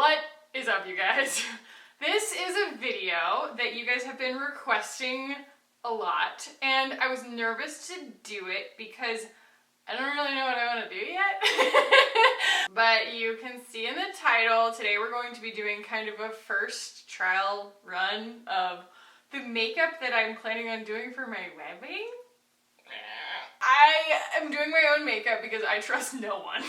What is up, you guys? This is a video that you guys have been requesting a lot, and I was nervous to do it because I don't really know what I want to do yet. But you can see in the title, today we're going to be doing kind of a first trial run of the makeup that I'm planning on doing for my wedding. I am doing my own makeup because I trust no one.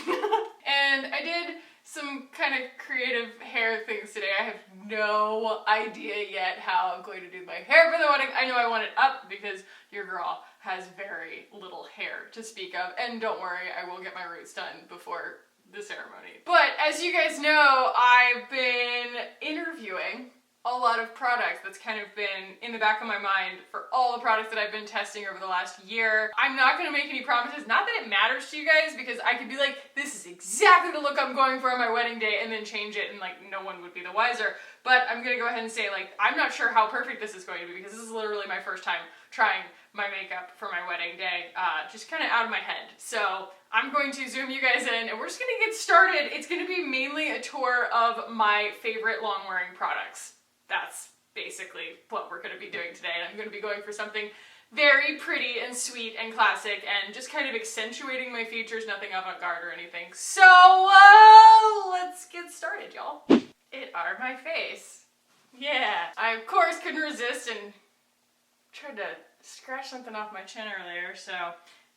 And I did some kind of creative hair things today. I have no idea yet how I'm going to do my hair for the wedding. I know I want it up because your girl has very little hair to speak of. And don't worry, I will get my roots done before the ceremony. But as you guys know, I've been interviewing a lot of products. That's kind of been in the back of my mind for all the products that I've been testing over the last year. I'm not gonna make any promises, not that it matters to you guys, because I could be like, this is exactly the look I'm going for on my wedding day, and then change it and like no one would be the wiser. But I'm gonna go ahead and say, like, I'm not sure how perfect this is going to be because this is literally my first time trying my makeup for my wedding day, just kind of out of my head. So I'm going to zoom you guys in and we're just gonna get started. It's gonna be mainly a tour of my favorite long-wearing products. That's basically what we're going to be doing today. And I'm going to be going for something very pretty and sweet and classic and just kind of accentuating my features, nothing avant-garde or anything. So let's get started, y'all. It are my face. Yeah. I, of course, couldn't resist and tried to scratch something off my chin earlier, so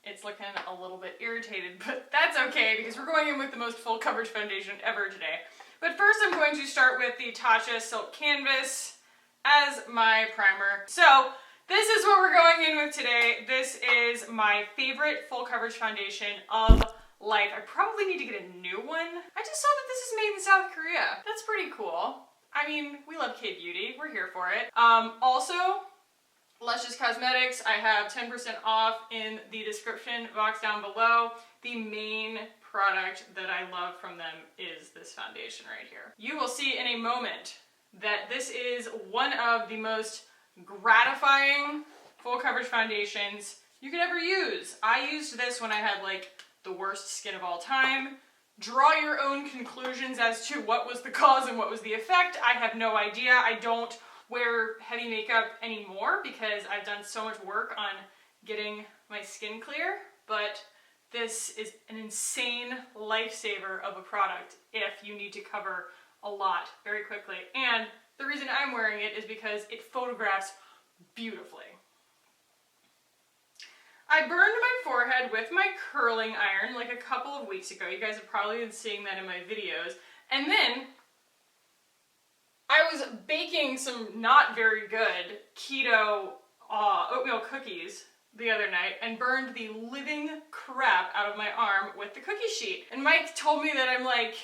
it's looking a little bit irritated, but that's okay because we're going in with the most full coverage foundation ever today. But first I'm going to start with the Tatcha Silk Canvas as my primer. So this is what we're going in with today. This is my favorite full coverage foundation of life. I probably need to get a new one. I just saw that this is made in South Korea. That's pretty cool. I mean, we love K-beauty. We're here for it. Also, Lush's Cosmetics, I have 10% off in the description box down below. The main product that I love from them is this foundation right here. You will see in a moment that this is one of the most gratifying full coverage foundations you could ever use. I used this when I had like the worst skin of all time. Draw your own conclusions as to what was the cause and what was the effect. I have no idea. I don't wear heavy makeup anymore because I've done so much work on getting my skin clear, but this is an insane lifesaver of a product if you need to cover a lot very quickly. And the reason I'm wearing it is because it photographs beautifully. I burned my forehead with my curling iron like a couple of weeks ago. You guys have probably been seeing that in my videos. And then I was baking some not very good keto oatmeal cookies the other night and burned the living crap out of my arm with the cookie sheet. And Mike told me that I'm like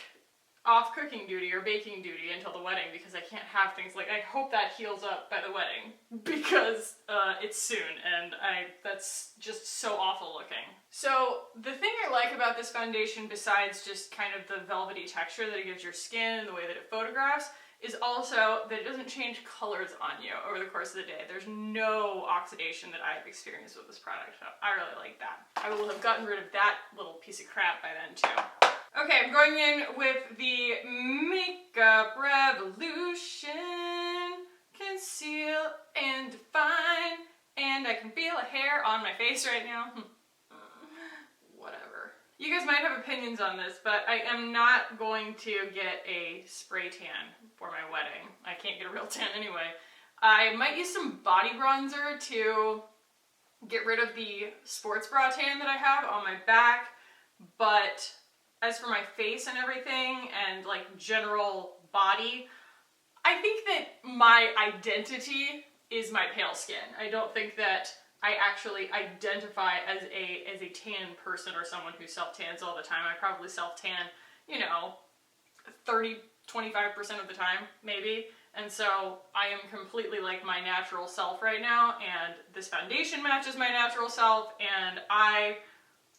off cooking duty or baking duty until the wedding because I can't have things like, I hope that heals up by the wedding because it's soon and that's just so awful looking. So the thing I like about this foundation, besides just kind of the velvety texture that it gives your skin and the way that it photographs, is also that it doesn't change colors on you over the course of the day. There's no oxidation that I've experienced with this product, so I really like that. I will have gotten rid of that little piece of crap by then too. Okay, I'm going in with the Makeup Revolution Conceal and Define, and I can feel a hair on my face right now. Whatever. You guys might have opinions on this, but I am not going to get a spray tan for my wedding. I can't get a real tan anyway. I might use some body bronzer to get rid of the sports bra tan that I have on my back, but as for my face and everything and like general body, I think that my identity is my pale skin. I don't think that I actually identify as a tan person or someone who self-tans all the time. I probably self-tan, you know, 30-25% of the time, maybe. And so I am completely like my natural self right now, and this foundation matches my natural self, and I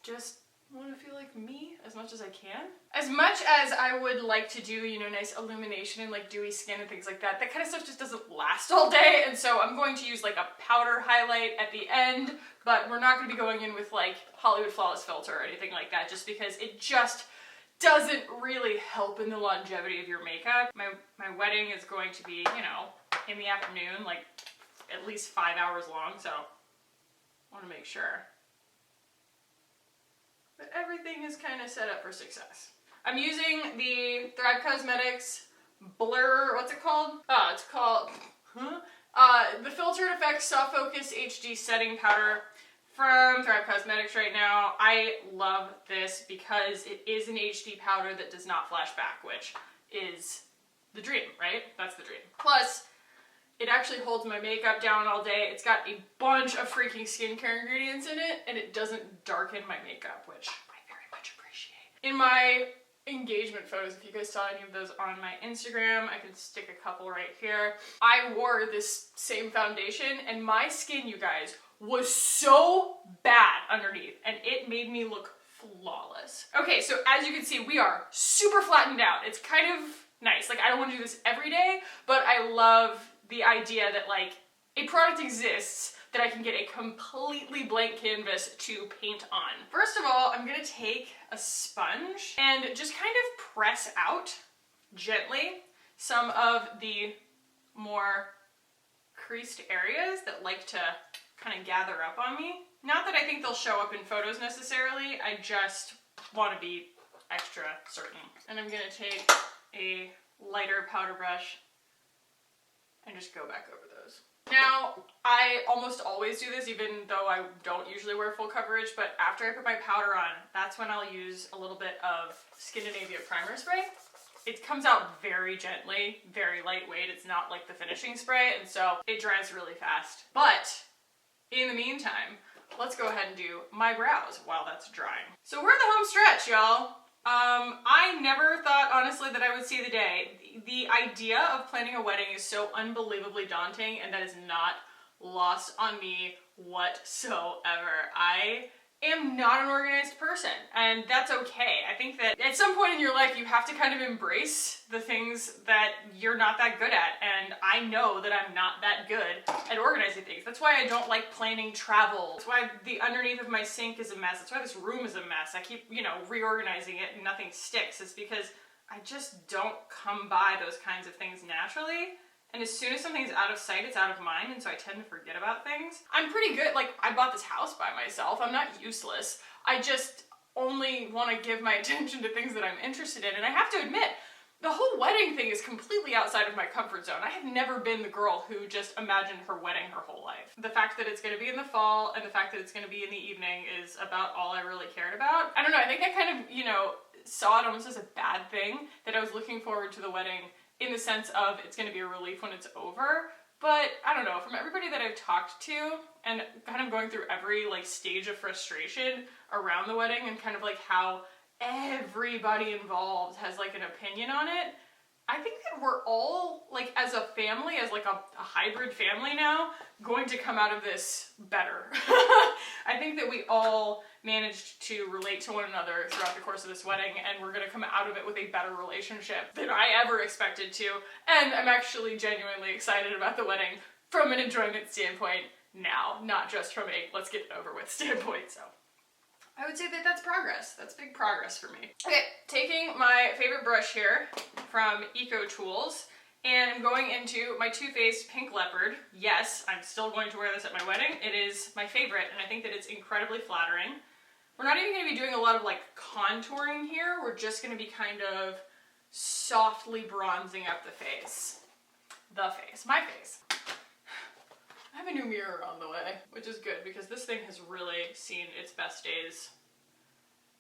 just want to feel like me as much as I can. As much as I would like to do, you know, nice illumination and like dewy skin and things like that, that kind of stuff just doesn't last all day, and so I'm going to use like a powder highlight at the end, but we're not going to be going in with like Hollywood Flawless filter or anything like that, just because it just doesn't really help in the longevity of your makeup. My wedding is going to be, you know, in the afternoon, like at least 5 hours long, so I want to make sure that everything is kind of set up for success. I'm using the Thrive Causemetics Blur, what's it called? Oh, it's called, the Filtered Effects Soft Focus HD Setting Powder from Thrive Causemetics right now. I love this because it is an HD powder that does not flash back, which is the dream, right? That's the dream. Plus, it actually holds my makeup down all day. It's got a bunch of freaking skincare ingredients in it, and it doesn't darken my makeup, which I very much appreciate. In my engagement photos, if you guys saw any of those on my Instagram, I can stick a couple right here. I wore this same foundation, and my skin, you guys, was so bad underneath, and it made me look flawless. Okay, so as you can see, we are super flattened out. It's kind of nice. Like, I don't want to do this every day, but I love the idea that, like, a product exists that I can get a completely blank canvas to paint on. First of all, I'm gonna take a sponge and just kind of press out gently some of the more creased areas that like to kind of gather up on me. Not that I think they'll show up in photos necessarily, I just want to be extra certain. And I'm gonna take a lighter powder brush and just go back over those. Now, I almost always do this, even though I don't usually wear full coverage, but after I put my powder on, that's when I'll use a little bit of Scandinavia primer spray. It comes out very gently, very lightweight. It's not like the finishing spray, and so it dries really fast. But in the meantime, let's go ahead and do my brows while that's drying. So we're in the home stretch, y'all. I never thought, honestly, that I would see the day. The idea of planning a wedding is so unbelievably daunting, and that is not lost on me whatsoever. I am not an organized person, and that's okay. I think that at some point in your life, you have to kind of embrace the things that you're not that good at, and I know that I'm not that good at organizing things. That's why I don't like planning travel. That's why the underneath of my sink is a mess. That's why this room is a mess. I keep, you know, reorganizing it and nothing sticks. It's because I just don't come by those kinds of things naturally. And as soon as something's out of sight, it's out of mind, and so I tend to forget about things. I'm pretty good, like, I bought this house by myself. I'm not useless. I just only want to give my attention to things that I'm interested in, and I have to admit, the whole wedding thing is completely outside of my comfort zone. I have never been the girl who just imagined her wedding her whole life. The fact that it's going to be in the fall, and the fact that it's going to be in the evening is about all I really cared about. I don't know, I think I kind of, you know, saw it almost as a bad thing, that I was looking forward to the wedding in the sense of it's going to be a relief when it's over. But I don't know, from everybody that I've talked to and kind of going through every like stage of frustration around the wedding and kind of like how everybody involved has like an opinion on it, I think that we're all, like, as a family, as like a hybrid family now, going to come out of this better. I think that we all managed to relate to one another throughout the course of this wedding, and we're gonna come out of it with a better relationship than I ever expected to. And I'm actually genuinely excited about the wedding from an enjoyment standpoint now, not just from a let's get it over with standpoint, so. I would say that that's progress. That's big progress for me. Okay, taking my favorite brush here from Eco Tools, and I'm going into my Too Faced Pink Leopard. Yes, I'm still going to wear this at my wedding. It is my favorite, and I think that it's incredibly flattering. We're not even going to be doing a lot of like contouring here. We're just going to be kind of softly bronzing up the face. My face. I have a new mirror on the way, which is good because this thing has really seen its best days.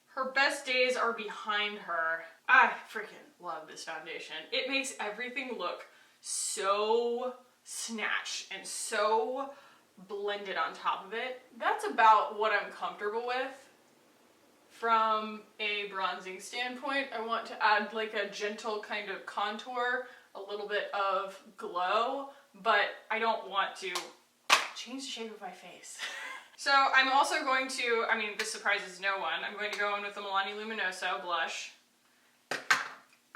Her best days are behind her. I freaking love this foundation. It makes everything look so snatched and so blended on top of it. That's about what I'm comfortable with. From a bronzing standpoint, I want to add like a gentle kind of contour, a little bit of glow, but I don't want to change the shape of my face. So I'm also going to, I mean, this surprises no one, I'm going to go in with the Milani Luminoso blush.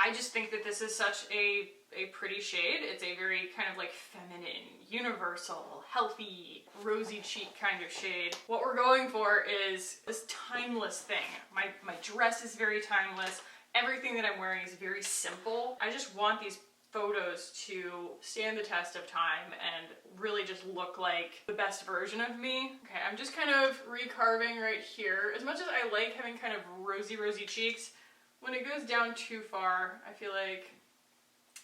I just think that this is such a pretty shade. It's a very kind of like feminine, universal, healthy, rosy cheek kind of shade. What we're going for is this timeless thing. My dress is very timeless. everything that I'm wearing is very simple. I just want these photos to stand the test of time and really just look like the best version of me. Okay, I'm just kind of recarving right here. As much as I like having kind of rosy cheeks, when it goes down too far, I feel like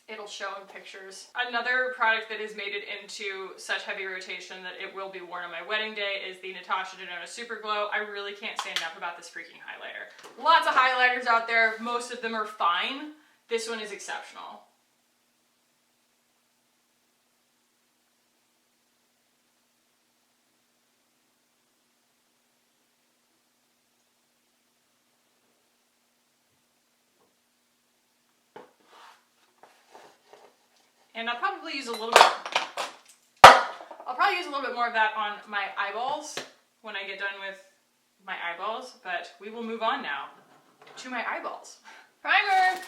it'll show in pictures. Another product that has made it into such heavy rotation that it will be worn on my wedding day is the Natasha Denona Super Glow. I really can't say enough about this freaking highlighter. Lots of highlighters out there. Most of them are fine. This one is exceptional. And I'll probably use a little bit more of that on my eyeballs when I get done with my eyeballs, but we will move on now to my eyeballs. Primer!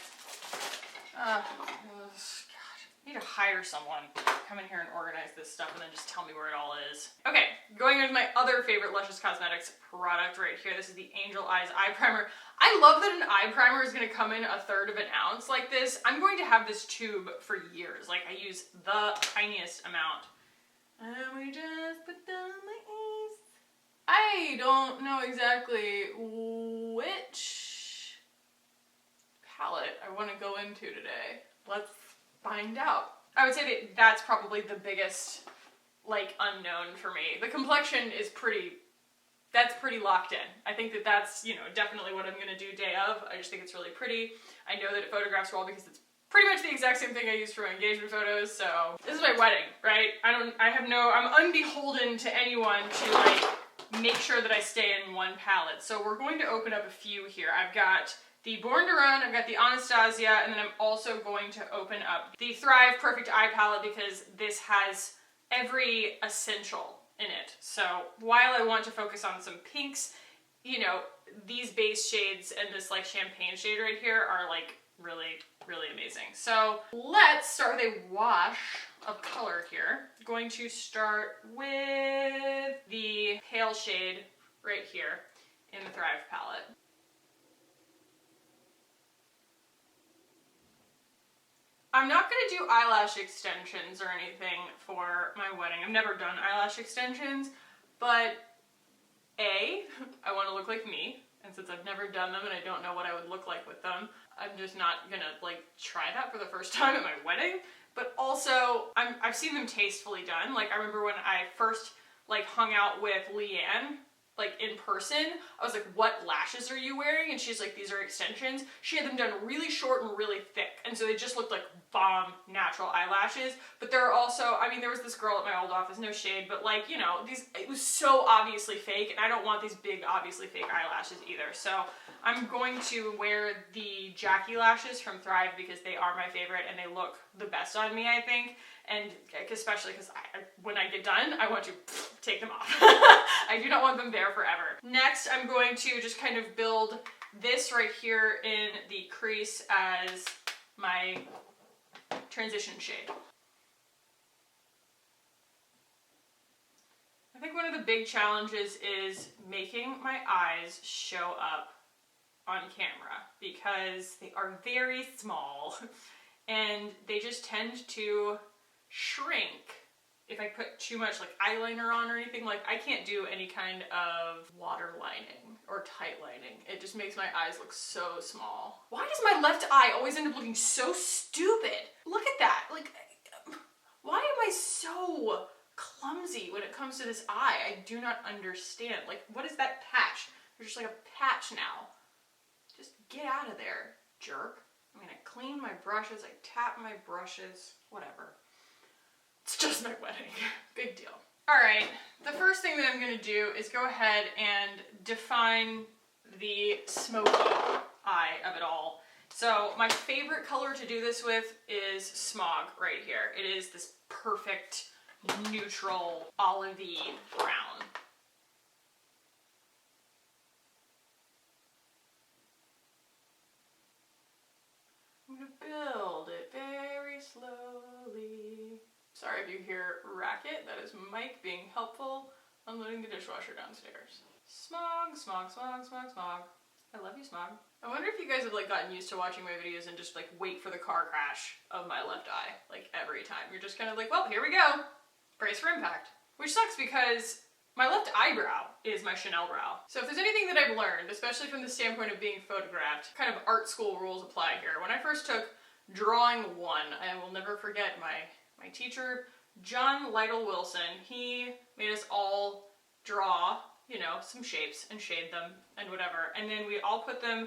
God, I need to hire someone to come in here and organize this stuff and then just tell me where it all is. Okay, going into my other favorite Luscious Cosmetics product right here. This is the Angel Eyes Eye Primer. I love that an eye primer is going to come in 1/3 of an ounce like this. I'm going to have this tube for years. Like, I use the tiniest amount. And we just put down my eyes. I don't know exactly which palette I want to go into today. Let's find out. I would say that that's probably the biggest, like, unknown for me. The complexion is pretty locked in. I think that that's, you know, definitely what I'm going to do day of. I just think it's really pretty. I know that it photographs well because it's pretty much the exact same thing I used for my engagement photos, so this is my wedding, right? I'm unbeholden to anyone to, like, make sure that I stay in one palette. So we're going to open up a few here. I've got the Born to Run, I've got the Anastasia, and then I'm also going to open up the Thrive Perfect Eye Palette because this has every essential in it. So while I want to focus on some pinks, you know, these base shades and this like champagne shade right here are like really amazing. So let's start with a wash of color here. I'm going to start with the pale shade right here in the Thrive palette. I'm not going to do eyelash extensions or anything for my wedding. I've never done eyelash extensions, but I want to look like me, and since I've never done them and I don't know what I would look like with them, I'm just not going to like try that for the first time at my wedding. But also, I've seen them tastefully done. Like, I remember when I first like hung out with Leanne, like in person, I was like, what lashes are you wearing? And she's like, these are extensions. She had them done really short and really thick. And so they just looked like bomb natural eyelashes. But there are also, I mean, there was this girl at my old office, no shade, but like, you know, it was so obviously fake, and I don't want these big, obviously fake eyelashes either. So I'm going to wear the Jackie lashes from Thrive because they are my favorite and they look the best on me, I think. And especially because when I get done, I want to take them off. I do not want them there forever. Next, I'm going to just kind of build this right here in the crease as my transition shade. I think one of the big challenges is making my eyes show up on camera because they are very small and they just tend to shrink if I put too much like eyeliner on or anything. Like, I can't do any kind of water lining or tight lining. It just makes my eyes look so small. Why does my left eye always end up looking so stupid? Look at that. Like, why am I so clumsy when it comes to this eye? I do not understand. Like, what is that patch? There's just like a patch now. Just get out of there, jerk. I mean, I clean my brushes, I tap my brushes, whatever. It's just my wedding. Big deal. All right, the first thing that I'm gonna do is go ahead and define the smoky eye of it all. So my favorite color to do this with is Smog right here. It is this perfect neutral olivey brown. I'm gonna build it very slowly. Sorry if you hear racket, that is Mike being helpful unloading the dishwasher downstairs. Smog, smog, smog, smog, smog. I love you, Smog. I wonder if you guys have like gotten used to watching my videos and just like wait for the car crash of my left eye, like every time. You're just kind of like, well, here we go. Brace for impact. Which sucks because my left eyebrow is my Chanel brow. So if there's anything that I've learned, especially from the standpoint of being photographed, kind of art school rules apply here. When I first took drawing 1, I will never forget my teacher, John Lytle Wilson. He made us all draw, you know, some shapes and shade them and whatever. And then we all put them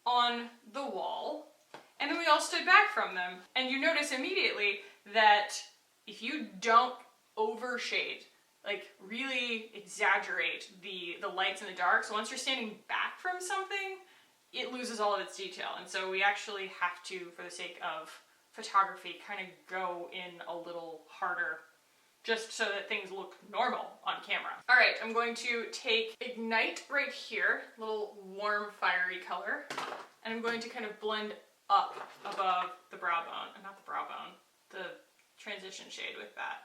on the wall, and then we all stood back from them. And you notice immediately that if you don't overshade, like really exaggerate the lights and the darks, once you're standing back from something, it loses all of its detail. And so we actually have to, for the sake of photography, kind of go in a little harder just so that things look normal on camera. All right, I'm going to take Ignite right here, little warm, fiery color, and I'm going to kind of blend up above the brow bone, not the brow bone, the transition shade with that.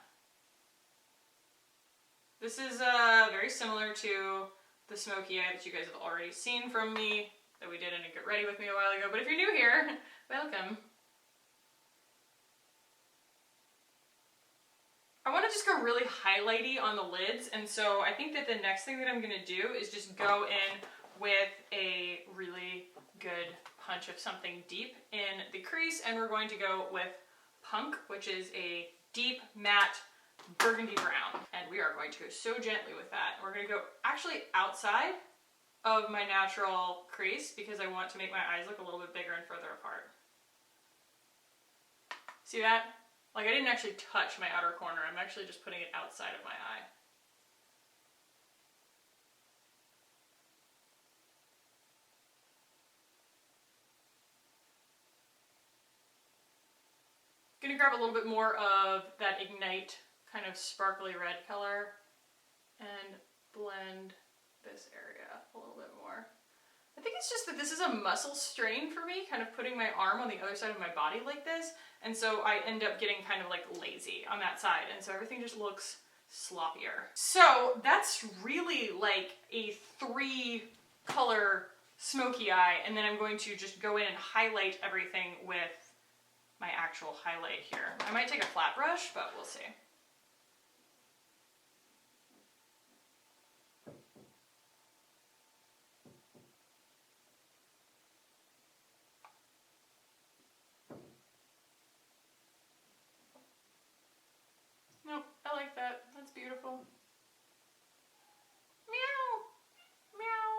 This is very similar to the smoky eye that you guys have already seen from me, that we did in a Get Ready With Me a while ago, but if you're new here, welcome. I want to just go really highlighty on the lids, and so I think that the next thing that I'm going to do is just go in with a really good punch of something deep in the crease, and we're going to go with Punk, which is a deep matte burgundy brown, and we are going to go so gently with that. We're going to go actually outside of my natural crease because I want to make my eyes look a little bit bigger and further apart. See that? Like, I didn't actually touch my outer corner, I'm actually just putting it outside of my eye. Gonna grab a little bit more of that Ignite kind of sparkly red color and blend this area a little bit more. I think it's just that this is a muscle strain for me, kind of putting my arm on the other side of my body like this, and so I end up getting kind of like lazy on that side, and so everything just looks sloppier. So that's really like a 3-color smoky eye, and then I'm going to just go in and highlight everything with my actual highlight here. I might take a flat brush, but we'll see. Nope, I like that. That's beautiful. Meow! Meow!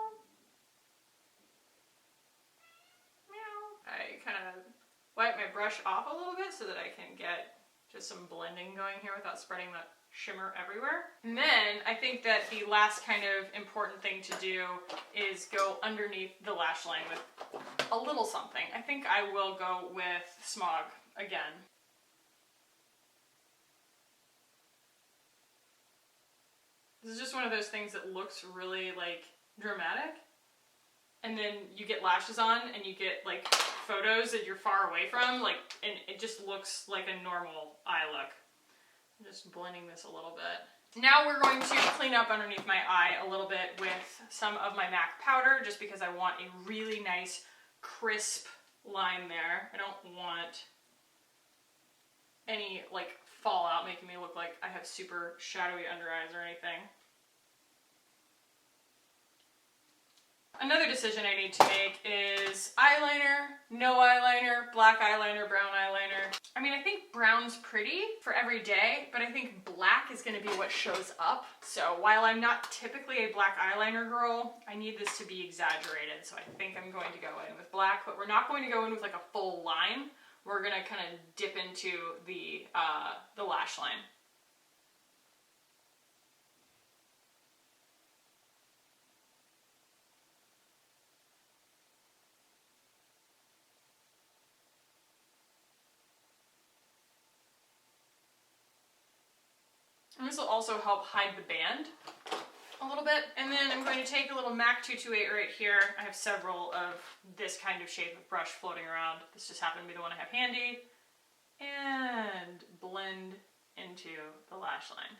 Meow! I kind of wipe my brush off a little bit so that I can get just some blending going here without spreading that shimmer everywhere. And then I think that the last kind of important thing to do is go underneath the lash line with a little something. I think I will go with Smog again. This is just one of those things that looks really like dramatic, and then you get lashes on and you get like photos that you're far away from, like, and it just looks like a normal eye look. I'm just blending this a little bit. Now we're going to clean up underneath my eye a little bit with some of my MAC powder, just because I want a really nice crisp line there. I don't want any like fallout making me look like I have super shadowy under eyes or anything. Another decision I need to make is eyeliner, no eyeliner, black eyeliner, brown eyeliner. I mean, I think brown's pretty for every day, but I think black is going to be what shows up. So while I'm not typically a black eyeliner girl, I need this to be exaggerated. So I think I'm going to go in with black, but we're not going to go in with like a full line. We're going to kind of dip into the lash line. And this will also help hide the band a little bit. And then I'm going to take a little MAC 228 right here. I have several of this kind of shape of brush floating around. This just happened to be the one I have handy. And blend into the lash line.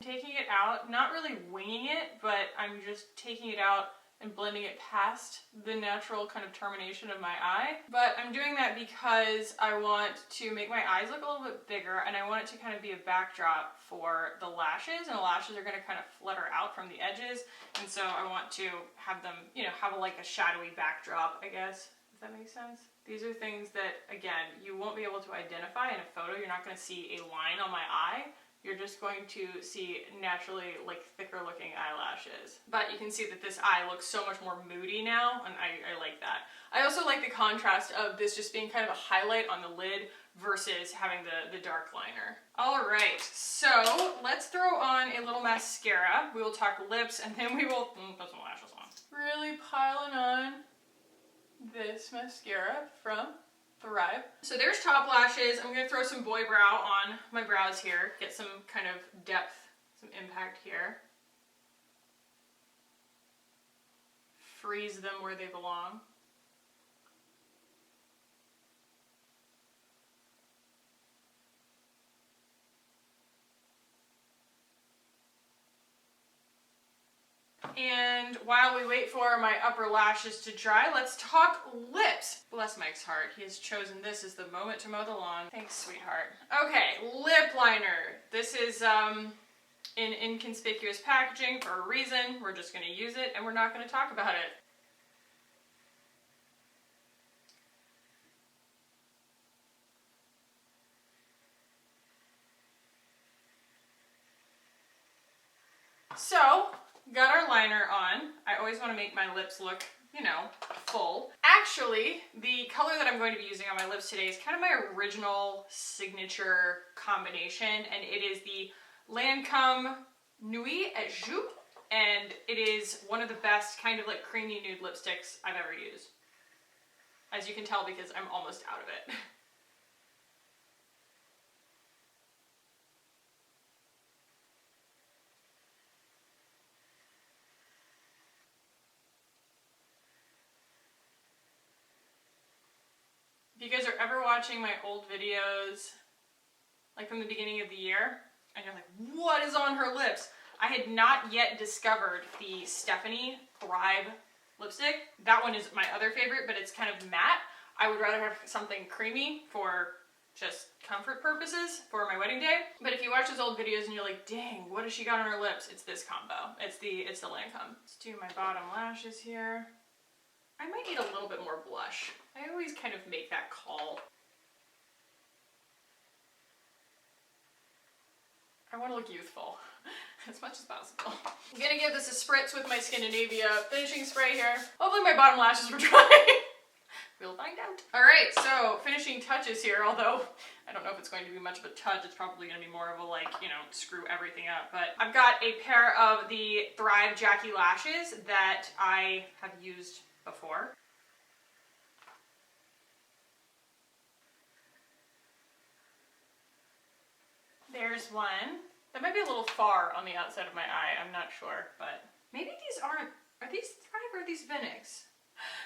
Taking it out, not really winging it, but I'm just taking it out and blending it past the natural kind of termination of my eye. But I'm doing that because I want to make my eyes look a little bit bigger, and I want it to kind of be a backdrop for the lashes, and the lashes are going to kind of flutter out from the edges, and so I want to have them, you know, have like a shadowy backdrop, I guess. Does that make sense? These are things that, again, you won't be able to identify in a photo. You're not going to see a line on my eye. You're just going to see naturally like thicker looking eyelashes. But you can see that this eye looks so much more moody now, and I like that. I also like the contrast of this just being kind of a highlight on the lid versus having the dark liner. All right, so let's throw on a little mascara. We will talk lips, and then we will put some lashes on. Really piling on this mascara from Thrive. So there's top lashes. I'm going to throw some boy brow on my brows here, get some kind of depth, some impact here. Freeze them where they belong. And while we wait for my upper lashes to dry, let's talk lips. Bless Mike's heart. He has chosen this as the moment to mow the lawn. Thanks, sweetheart. Okay, lip liner. This is in inconspicuous packaging for a reason. We're just going to use it, and we're not going to talk about it. So, got our liner on. I always want to make my lips look, you know, full. Actually, the color that I'm going to be using on my lips today is kind of my original signature combination, and it is the Lancome Nuit et Jour, and it is one of the best kind of like creamy nude lipsticks I've ever used. As you can tell, because I'm almost out of it. If you guys are ever watching my old videos, like from the beginning of the year, and you're like, what is on her lips? I had not yet discovered the Stephanie Thrive lipstick. That one is my other favorite, but it's kind of matte. I would rather have something creamy for just comfort purposes for my wedding day. But if you watch those old videos and you're like, dang, what has she got on her lips? It's this combo. It's the Lancome. Let's do my bottom lashes here. I might need a little bit more blush. I always kind of make that call. I want to look youthful as much as possible. I'm gonna give this a spritz with my Scandinavia finishing spray here. Hopefully my bottom lashes were dry. We'll find out. All right, so finishing touches here, although I don't know if it's going to be much of a touch. It's probably going to be more of a like, you know, screw everything up. But I've got a pair of the Thrive Jackie lashes that I have used before. There's one. That might be a little far on the outside of my eye, I'm not sure, but maybe these aren't, are these Thrive or are these Vinix?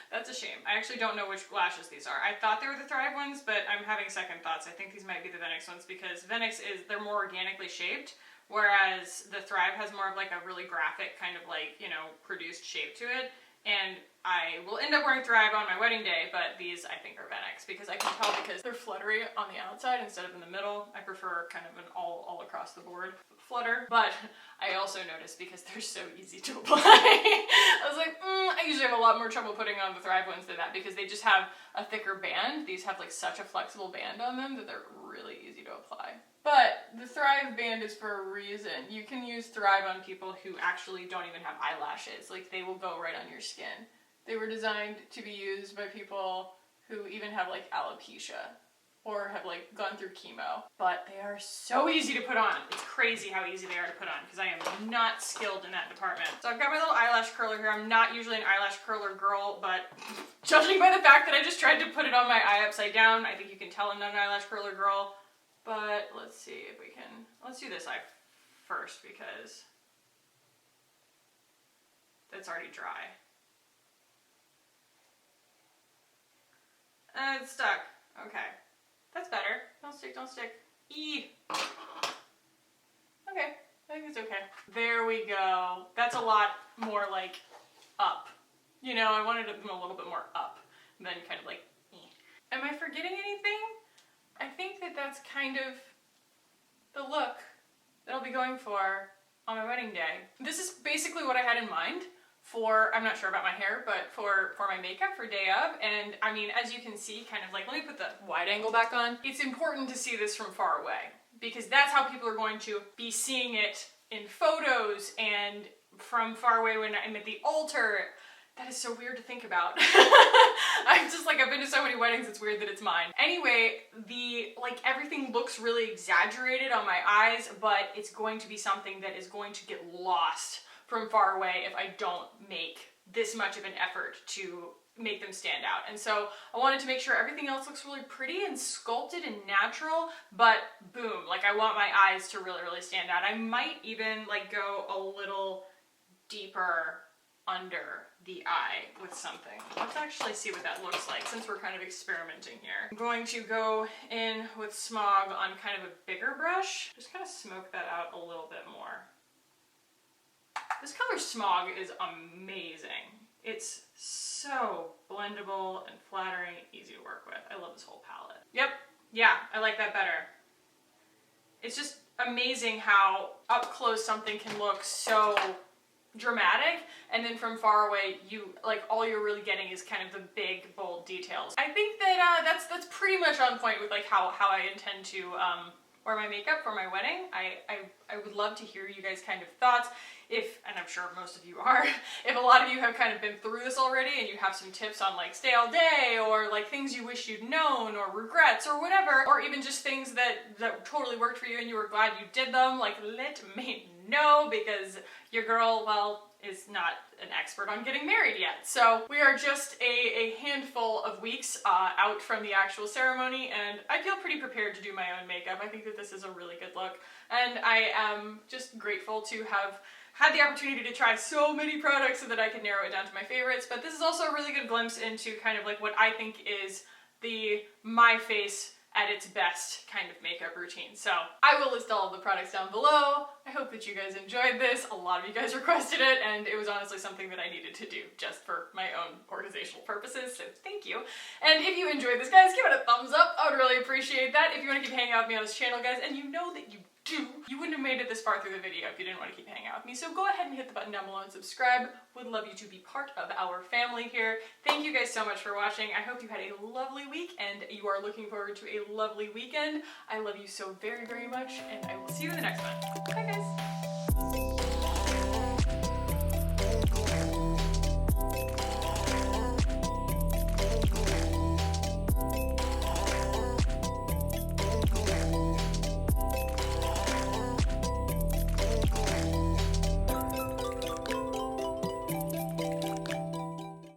That's a shame. I actually don't know which lashes these are. I thought they were the Thrive ones, but I'm having second thoughts. I think these might be the Vinix ones because Vinix they're more organically shaped, whereas the Thrive has more of like a really graphic kind of like, you know, produced shape to it. And I will end up wearing Thrive on my wedding day, but these I think are Vinix because I can tell because they're fluttery on the outside instead of in the middle. I prefer kind of an all across the board flutter, but I also noticed because they're so easy to apply. I was like, I usually have a lot more trouble putting on the Thrive ones than that because they just have a thicker band. These have like such a flexible band on them that they're really easy to apply. But the Thrive band is for a reason. You can use Thrive on people who actually don't even have eyelashes. Like they will go right on your skin. They were designed to be used by people who even have like alopecia or have like gone through chemo. But they are so easy to put on. It's crazy how easy they are to put on because I am not skilled in that department. So I've got my little eyelash curler here. I'm not usually an eyelash curler girl, but judging by the fact that I just tried to put it on my eye upside down, I think you can tell I'm not an eyelash curler girl. But let's see if we can, let's do this eye first because that's already dry. It's stuck. Okay. That's better. Don't stick, don't stick. Eee! Okay. think it's okay. There we go. That's a lot more like up. You know, I wanted them a little bit more up than kind of like, eh. Am I forgetting anything? I think that that's kind of the look that I'll be going for on my wedding day. This is basically what I had in mind for, I'm not sure about my hair, but for my makeup for day of. And I mean, as you can see, kind of like, let me put the wide angle back on. It's important to see this from far away because that's how people are going to be seeing it in photos and from far away when I'm at the altar. That is so weird to think about. I'm just like, I've been to so many weddings, it's weird that it's mine. Anyway, everything looks really exaggerated on my eyes, but it's going to be something that is going to get lost from far away if I don't make this much of an effort to make them stand out. And so I wanted to make sure everything else looks really pretty and sculpted and natural, but boom, like I want my eyes to really, really stand out. I might even like go a little deeper under the eye with something. Let's actually see what that looks like since we're kind of experimenting here. I'm going to go in with Smog on kind of a bigger brush. Just kind of smoke that out a little bit more. This color Smog is amazing. It's so blendable and flattering, easy to work with. I love this whole palette. Yep, yeah, I like that better. It's just amazing how up close something can look so dramatic, and then from far away, you like all you're really getting is kind of the big, bold details. I think that that's pretty much on point with like how I intend to wear my makeup for my wedding. I would love to hear you guys' kind of thoughts. If, and I'm sure most of you are, if a lot of you have kind of been through this already and you have some tips on like stay all day or like things you wish you'd known or regrets or whatever, or even just things that totally worked for you and you were glad you did them, like let me know, because your girl, well, is not an expert on getting married yet. So we are just a handful of weeks out from the actual ceremony, and I feel pretty prepared to do my own makeup. I think that this is a really good look, and I am just grateful to have had the opportunity to try so many products so that I could narrow it down to my favorites. But this is also a really good glimpse into kind of like what I think is my face at its best kind of makeup routine. So I will list all of the products down below. I hope that you guys enjoyed this. A lot of you guys requested it, and it was honestly something that I needed to do just for my own organizational purposes, so thank you. And if you enjoyed this, guys, give it a thumbs up. I would really appreciate that. If you want to keep hanging out with me on this channel, guys, and you know that you do, you wouldn't have made it this far through the video if you didn't want to keep hanging out with me. So go ahead and hit the button down below and subscribe. Would love you to be part of our family here. Thank you guys so much for watching. I hope you had a lovely week and you are looking forward to a lovely weekend. I love you so very, very much, and I will see you in the next one. Bye, guys.